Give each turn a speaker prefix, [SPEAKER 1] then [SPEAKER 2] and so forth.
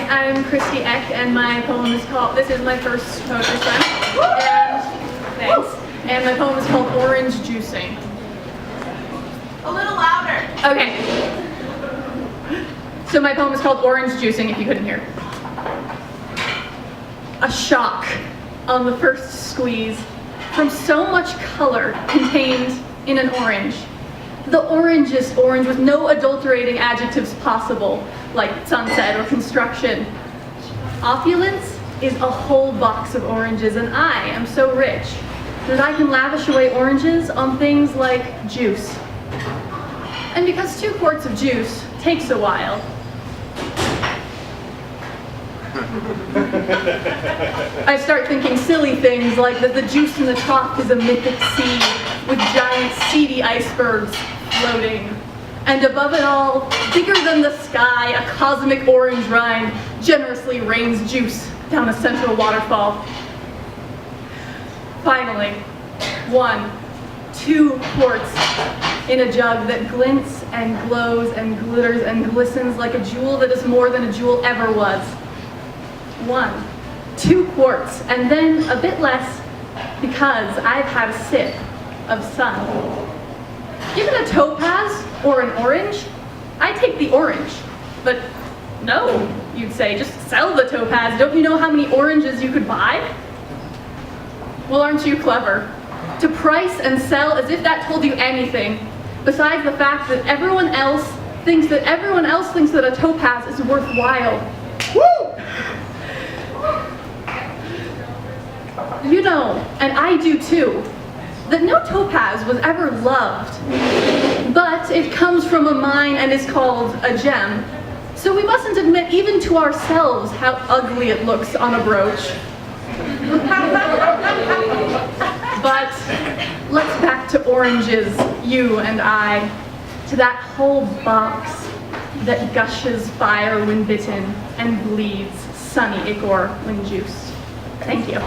[SPEAKER 1] I'm Christy Eck, and my poem is called, this is my first poetry slam, and thanks, and my poem is called Orange Juicing.
[SPEAKER 2] A little louder.
[SPEAKER 1] Okay, so my poem is called Orange Juicing, if you couldn't hear. A shock on the first squeeze from so much color contained in an orange. The orangest orange with no adulterating adjectives possible, like sunset or construction. Opulence is a whole box of oranges, and I am so rich that I can lavish away oranges on things like juice. And because 2 quarts of juice takes a while, I start thinking silly things like that the juice in the trough is a mythic sea with giant seedy icebergs floating. And above it all, bigger than the sky, a cosmic orange rind generously rains juice down a central waterfall. Finally, 1, 2 quarts in a jug that glints and glows and glitters and glistens like a jewel that is more than a jewel ever was. 1, 2 quarts, and then a bit less because I've had a sip of sun. Given a topaz or an orange, I take the orange. But no, you'd say, just sell the topaz. Don't you know how many oranges you could buy? Well, aren't you clever? To price and sell as if that told you anything, besides the fact that everyone else thinks that a topaz is worthwhile. Woo! You know, and I do too, that no topaz was ever loved, but it comes from a mine and is called a gem. So we mustn't admit even to ourselves how ugly it looks on a brooch. But let's back to oranges, you and I, to that whole box that gushes fire when bitten and bleeds sunny ichor when juiced. Thank you.